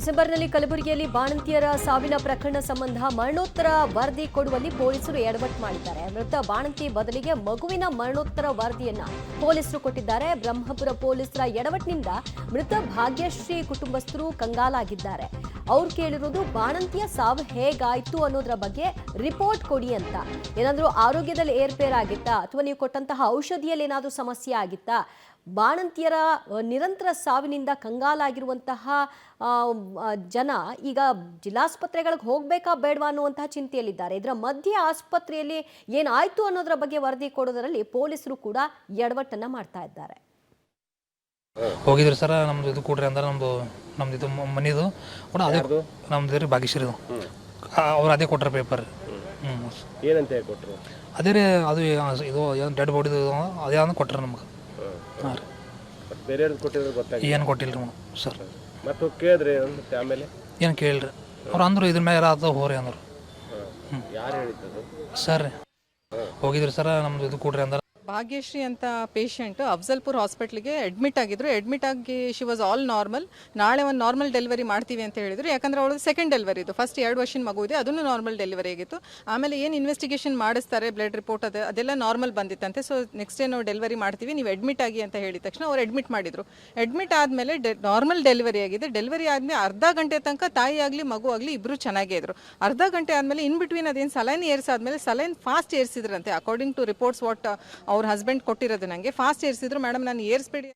ಡಿಸೆಂಬರ್ನಲ್ಲಿ ಕಲಬುರಗಿಯಲ್ಲಿ ಬಾಣಂತಿಯರ ಸಾವಿನ ಪ್ರಕರಣ ಸಂಬಂಧ ಮರಣೋತ್ತರ ವರದಿ ಕೊಡುವಲ್ಲಿ ಪೊಲೀಸರು ಎಡವಟ್ಟು ಮಾಡಿದ್ದಾರೆ. ಮೃತ ಬಾಣಂತಿ ಬದಲಿಗೆ ಮಗುವಿನ ಮರಣೋತ್ತರ ವರದಿಯನ್ನ ಪೊಲೀಸರು ಕೊಟ್ಟಿದ್ದಾರೆ. ಬ್ರಹ್ಮಪುರ ಪೊಲೀಸರ ಎಡವಟ್ಟಿನಿಂದ ಮೃತ ಭಾಗ್ಯಶ್ರೀ ಕುಟುಂಬಸ್ಥರು ಕಂಗಾಲಾಗಿದ್ದಾರೆ. ಅವ್ರು ಕೇಳಿರೋದು ಬಾಣಂತಿಯ ಸಾವು ಹೇಗಾಯ್ತು ಅನ್ನೋದ್ರ ಬಗ್ಗೆ ರಿಪೋರ್ಟ್ ಕೊಡಿ ಅಂತ. ಏನಾದರೂ ಆರೋಗ್ಯದಲ್ಲಿ ಏರ್ಪೇರ್ ಆಗಿತ್ತಾ ಅಥವಾ ನೀವು ಕೊಟ್ಟಂತಹ ಔಷಧಿಯಲ್ಲಿ ಏನಾದರೂ ಸಮಸ್ಯೆ ಆಗಿತ್ತಾ? ಬಾಣಂತಿಯರ ನಿರಂತರ ಸಾವಿನಿಂದ ಕಂಗಾಲಾಗಿರುವಂತಹ ಜನ ಈಗ ಜಿಲ್ಲಾಸ್ಪತ್ರೆಗಳಿಗೆ ಹೋಗ್ಬೇಕಾ ಬೇಡವಾ ಅನ್ನುವಂತಹ ಚಿಂತೆಯಲ್ಲಿದ್ದಾರೆ. ಇದರ ಮಧ್ಯೆ ಆಸ್ಪತ್ರೆಯಲ್ಲಿ ಏನಾಯ್ತು ಅನ್ನೋದ್ರ ಬಗ್ಗೆ ವರದಿ ಕೊಡೋದರಲ್ಲಿ ಪೊಲೀಸರು ಕೂಡ ಎಡವಟ್ಟನ್ನ ಮಾಡ್ತಾ ಇದ್ದಾರೆ. ಹೋಗಿದ್ರಿ ಸರ್, ನಮ್ದು ಇದು ಕೊಡ್ರಿ ಅಂದ್ರೆ ನಮ್ದು ಇದು ಮನಿದು ಕೂಡ ಅದೇ ನಮ್ದು ರೀ ಭಾಗ್ಯಶ್ರೀದು ಅವ್ರು ಅದೇ ಕೊಟ್ರ ಪೇಪರ್. ಏನಂತ ಕೊಟ್ಟರು? ಅದೇ ರೀ ಅದು ಇದು ಡೆಡ್ ಬಾಡಿದು ಅದೇ ಅಂದ್ರೆ ಕೊಟ್ರ ನಮ್ಗೆ. ಹಾಂ ರೀ, ಬೇರೆಯವ್ರಿಗೆ ಕೊಟ್ಟಿದ್ರೆ ಗೊತ್ತಾಗಿ ಏನು ಕೊಟ್ಟಿಲ್ಲ ರೀ ಸರ್. ಮತ್ತು ಕೇಳಿದ್ರಿ ಮತ್ತೆ ಆಮೇಲೆ ಏನು ಕೇಳಿರಿ ಅವ್ರು ಅಂದರು ಇದ್ರ ಮೇಲೆ ಆತ ಹೋರಿ ಅಂದರು. ಯಾರು ಹೇಳಿದ್ದು ಸರ್? ಹೋಗಿದ್ರಿ ಸರ್, ನಮ್ದು ಇದು ಕೊಡ್ರಿ ಅಂದ್ರೆ ಭಾಗ್ಯಶ್ರೀ ಅಂತ ಪೇಷಂಟ್ ಅಫ್ಜಲ್ಪುರ್ ಹಾಸ್ಪಿಟ್ಲಿಗೆ ಅಡ್ಮಿಟ್ ಆಗಿದ್ರು. ಅಡ್ಮಿಟ್ ಆಗಿ ಶಿ ವಾಸ್ ಆಲ್ ನಾರ್ಮಲ್. ನಾಳೆ ಒಂದು ನಾರ್ಮಲ್ ಡೆಲಿವರಿ ಮಾಡ್ತೀವಿ ಅಂತ ಹೇಳಿದ್ರು. ಯಾಕಂದರೆ ಅವಳು ಸೆಕೆಂಡ್ ಡೆಲಿವರಿ ಇದು. ಫಸ್ಟ್ 2 ವರ್ಷದ ಮಗು ಇದೆ, ಅದನ್ನು ನಾರ್ಮಲ್ ಡೆಲಿವರಿ ಆಗಿತ್ತು. ಆಮೇಲೆ ಏನು ಇನ್ವೆಸ್ಟಿಗೇಷನ್ ಮಾಡಿಸ್ತಾರೆ, ಬ್ಲಡ್ ರಿಪೋರ್ಟ್ ಅದೆಲ್ಲ ನಾರ್ಮಲ್ ಬಂದಿತ್ತಂತೆ. ಸೊ ನೆಕ್ಸ್ಟ್ ಡೇ ನಾವು ಡೆಲಿವರಿ ಮಾಡ್ತೀವಿ, ನೀವು ಅಡ್ಮಿಟ್ ಆಗಿ ಅಂತ ಹೇಳಿದ ತಕ್ಷಣ ಅವ್ರು ಅಡ್ಮಿಟ್ ಮಾಡಿದರು. ಅಡ್ಮಿಟ್ ಆದಮೇಲೆ ನಾರ್ಮಲ್ ಡೆಲಿವರಿ ಆಗಿದೆ. ಡೆಲಿವರಿ ಆದಮೇಲೆ ಅರ್ಧ ಗಂಟೆ ತನಕ ತಾಯಿ ಆಗಲಿ ಮಗು ಆಗಲಿ ಇಬ್ಬರು ಚೆನ್ನಾಗೇ ಇದ್ರು. ಅರ್ಧ ಗಂಟೆ ಆದಮೇಲೆ ಇನ್ ಬಿಟ್ವೀನ್ ಅದೇನು ಸಲೈನ್ ಏರಿಸಾದ್ಮೇಲೆ ಸಲೈನ್ ಫಾಸ್ಟ್ ಏರಿಸಿದ್ರಂತೆ. ಅಕಾರ್ಡಿಂಗ್ ಟು ರಿಪೋರ್ಟ್ಸ್ ವಾಟ್ ಅವ್ರ ಹಸ್ಬೆಂಡ್ ಕೊಟ್ಟಿರೋದು ನನಗೆ. ಫಾಸ್ಟ್ ಏರಿಸಿದ್ರು. ಮೇಡಮ್ ನಾನು ಏರಿಸ್ಬೇಡಿ